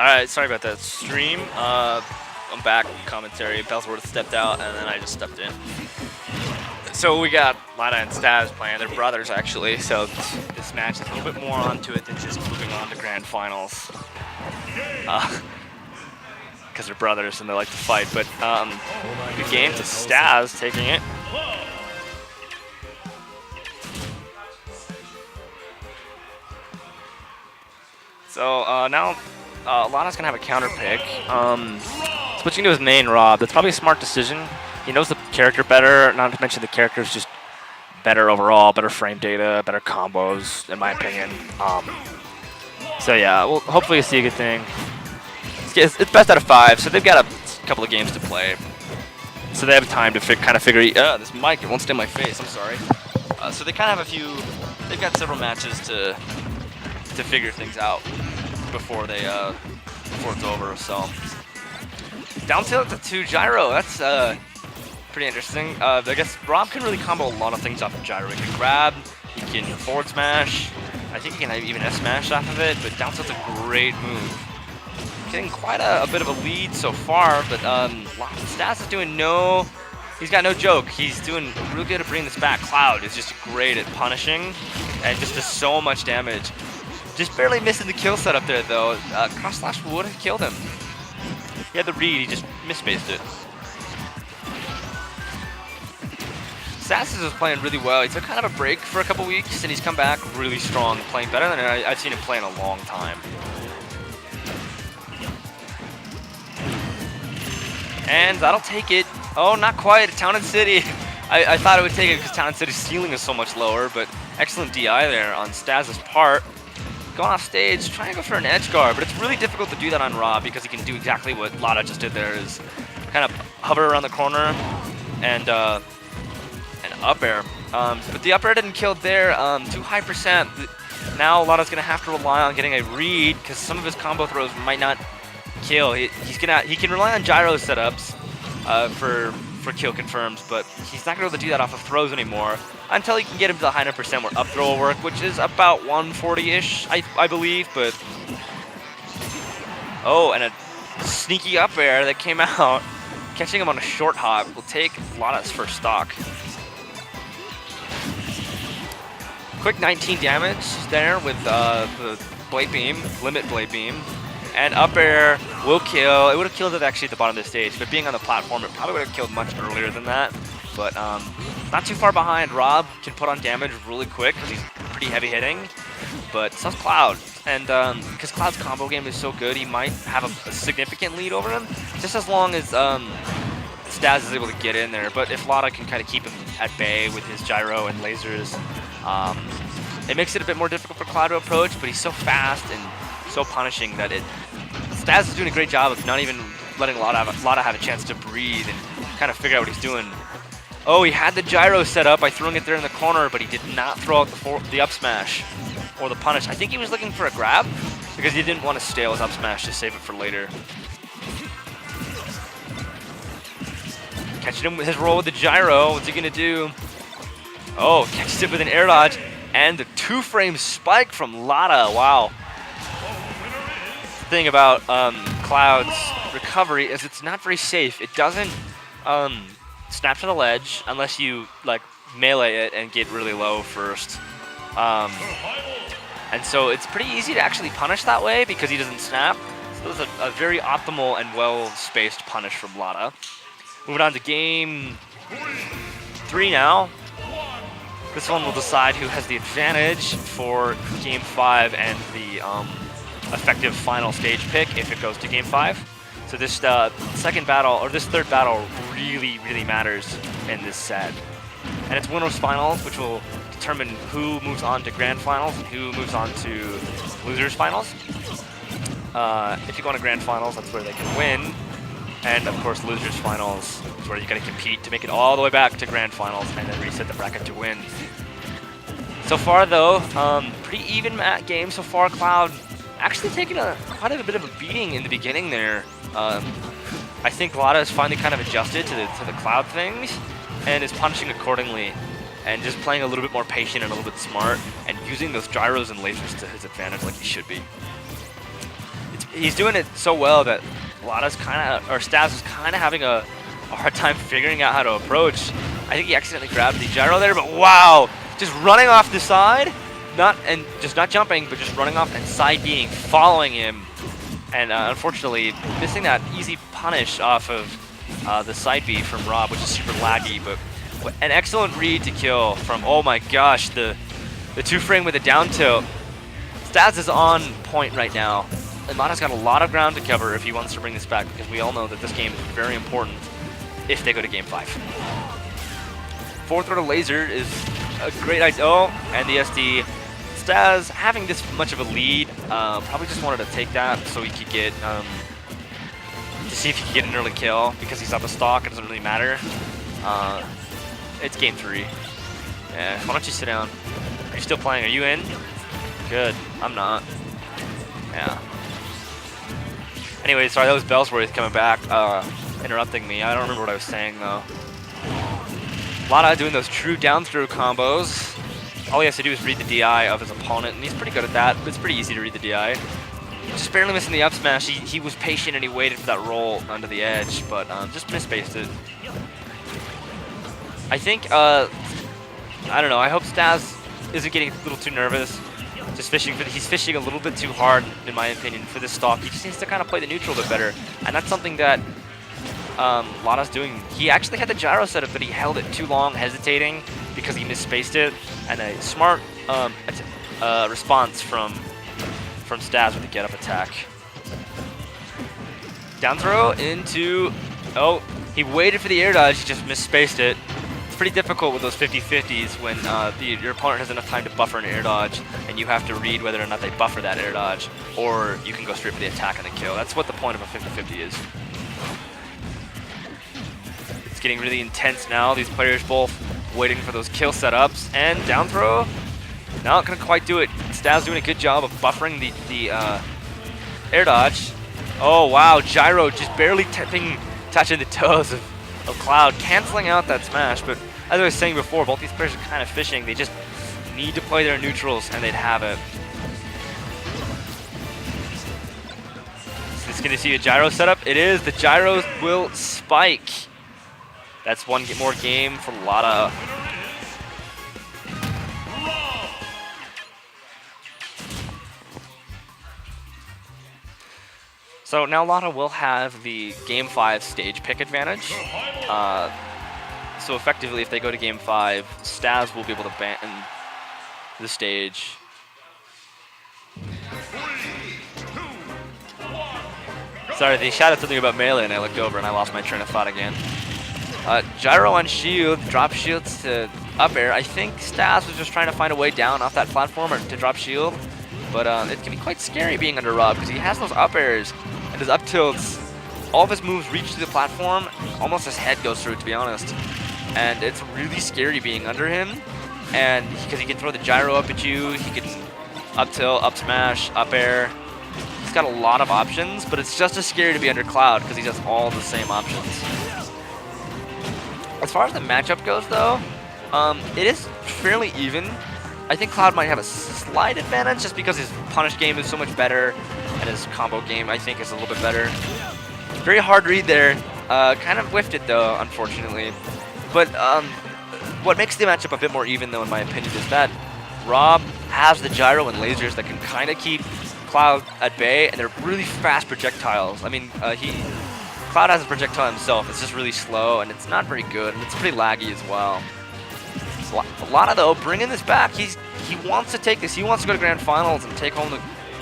Alright, sorry about that stream. I'm back, commentary. Bellsworth stepped out, and then I just stepped in. So we got Lada and Staz playing. They're brothers, actually, so this match is a little bit more onto it than just moving on to grand finals. Because they're brothers and they like to fight, but good game to Staz, taking it. So now Lada's gonna have a counter pick. Switching to his main Rob, that's probably a smart decision. He knows the character better, not to mention the character is just better overall, better frame data, better combos, in my opinion. So yeah, well, hopefully you see a good thing. It's best out of 5, so they've got a couple of games to play. So they have time to kind of figure, this mic, it won't stay in my face, I'm sorry. So they kind of have they've got several matches to figure things out before it's over, so. Down tilt to 2 gyro, that's pretty interesting. I guess Rob can really combo a lot of things off of gyro. He can grab, he can forward smash, I think he can even S smash off of it, but down tilt's a great move. Getting quite a bit of a lead so far, but Staz is doing he's got no joke. He's doing real good at bringing this back. Cloud is just great at punishing and just does so much damage. Just barely missing the kill set up there though. Cross slash would have killed him. He had the read, he just misspaced it. Staz is playing really well. He took kind of a break for a couple weeks and he's come back really strong, playing better than I've seen him play in a long time. And that'll take it. Oh, not quite. Town and City. I thought it would take it because Town and City's ceiling is so much lower, but excellent DI there on Staz's part. Going off stage, trying to go for an edge guard, but it's really difficult to do that on Rob because he can do exactly what Lada just did there, is kind of hover around the corner and up air. But the up air didn't kill there. Too high percent. Now Lada's gonna have to rely on getting a read because some of his combo throws might not kill. He can rely on gyro setups for kill confirms, but he's not gonna be able to do that off of throws anymore until he can get him to the high enough percent where up throw will work, which is about 140-ish, I believe. But oh, and a sneaky up air that came out, catching him on a short hop will take Lada's first stock. Quick 19 damage there with the blade beam, limit blade beam. And up air will kill. It would have killed it actually at the bottom of the stage, but being on the platform, it probably would have killed much earlier than that. But not too far behind. Rob can put on damage really quick because he's pretty heavy hitting. But so's Cloud. And because Cloud's combo game is so good, he might have a significant lead over him, just as long as Staz is able to get in there. But if Lada can kind of keep him at bay with his gyro and lasers, it makes it a bit more difficult for Cloud to approach, but he's so fast and so punishing that Staz is doing a great job of not even letting Lada have a chance to breathe and kind of figure out what he's doing. Oh, he had the gyro set up by throwing it there in the corner, but he did not throw out the up smash or the punish. I think he was looking for a grab because he didn't want to stale his up smash to save it for later. Catching him with his roll with the gyro. What's he going to do? Oh, catches it with an air dodge and the 2-frame spike from Lada. Wow. The thing about Cloud's recovery is it's not very safe. It doesn't snap to the ledge unless you like melee it and get really low first. And so it's pretty easy to actually punish that way because he doesn't snap. So it was a very optimal and well-spaced punish from Lada. Moving on to game 3 now. This one will decide who has the advantage for game 5 and the effective final stage pick if it goes to game 5. So this second battle, or this third battle, really, really matters in this set. And it's winners finals, which will determine who moves on to grand finals and who moves on to losers finals. If you go on to grand finals, that's where they can win. And of course, losers finals is where you gotta compete to make it all the way back to grand finals and then reset the bracket to win. So far though, pretty even game so far. Cloud actually taking quite a bit of a beating in the beginning there. I think Lada has finally kind of adjusted to the Cloud things and is punishing accordingly and just playing a little bit more patient and a little bit smart and using those gyros and lasers to his advantage like he should be. He's doing it so well that Lada's Staz is kind of having a hard time figuring out how to approach. I think he accidentally grabbed the gyro there, but wow! Just running off the side, not jumping, but just running off and side being, following him. And unfortunately, missing that easy punish off of the side B from Rob, which is super laggy, but an excellent read to kill from, oh my gosh, the 2-frame with a down tilt. Staz is on point right now. And Lada's got a lot of ground to cover if he wants to bring this back, because we all know that this game is very important if they go to game 5. Fourth order laser is a great idea. Oh, and the SD. Staz, having this much of a lead, probably just wanted to take that so he could get, to see if he could get an early kill, because he's up a stock, it doesn't really matter. It's game 3. Yeah, why don't you sit down? Are you still playing? Are you in? Good. I'm not. Yeah. Anyway, sorry, that was Bellsworth coming back, interrupting me. I don't remember what I was saying, though. Lada doing those true down-throw combos. All he has to do is read the DI of his opponent, and he's pretty good at that. It's pretty easy to read the DI. Just barely missing the up smash. He was patient, and he waited for that roll under the edge, but just misspaced it. I think, I don't know, I hope Staz isn't getting a little too nervous. Just he's fishing a little bit too hard, in my opinion, for this stock. He just needs to kind of play the neutral a bit better, and that's something that Lada's doing. He actually had the gyro set up, but he held it too long, hesitating because he misspaced it. And a smart response from Staz with the get-up attack. Down throw into, oh, he waited for the air dodge, he just misspaced it. It's pretty difficult with those 50-50s when your opponent has enough time to buffer an air dodge, and you have to read whether or not they buffer that air dodge, or you can go straight for the attack and the kill. That's what the point of a 50-50 is. It's getting really intense now. These players both waiting for those kill setups, and down throw, not gonna quite do it. Staz doing a good job of buffering the air dodge. Oh wow, gyro just barely touching the toes of Cloud, canceling out that smash. But as I was saying before, both these players are kind of fishing. They just need to play their neutrals and they'd have it. Is this gonna see a gyro setup? It is. The gyros will spike. That's one more game for Lada. So now Lada will have the Game 5 stage pick advantage. So effectively, if they go to Game 5, Staz will be able to ban the stage. Sorry, they shouted something about melee and I looked over and I lost my train of thought again. Gyro on shield, drop shields to up air. I think Staz was just trying to find a way down off that platform or to drop shield. But it can be quite scary being under Rob because he has those up airs and his up tilts. All of his moves reach to the platform. Almost his head goes through it, to be honest. And it's really scary being under him. And because he can throw the gyro up at you, he can up tilt, up smash, up air. He's got a lot of options, but it's just as scary to be under Cloud because he does all the same options. As far as the matchup goes, though, it is fairly even. I think Cloud might have a slight advantage just because his punish game is so much better, and his combo game, I think, is a little bit better. Very hard read there. Kind of whiffed it, though, unfortunately. But what makes the matchup a bit more even, though, in my opinion, is that Rob has the gyro and lasers that can kind of keep Cloud at bay, and they're really fast projectiles. I mean, Cloud has a projectile himself. It's just really slow, and it's not very good, and it's pretty laggy as well. Lada, though, bringing this back. He wants to take this. He wants to go to Grand Finals and take home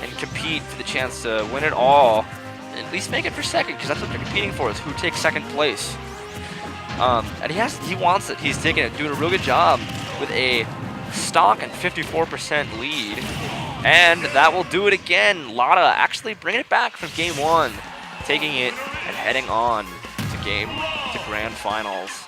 and compete for the chance to win it all, and at least make it for second, because that's what they're competing for, is who takes second place. And he wants it. He's taking it, doing a real good job with a stock and 54% lead. And that will do it again. Lada actually bringing it back from game 1, taking it and heading on to Grand Finals.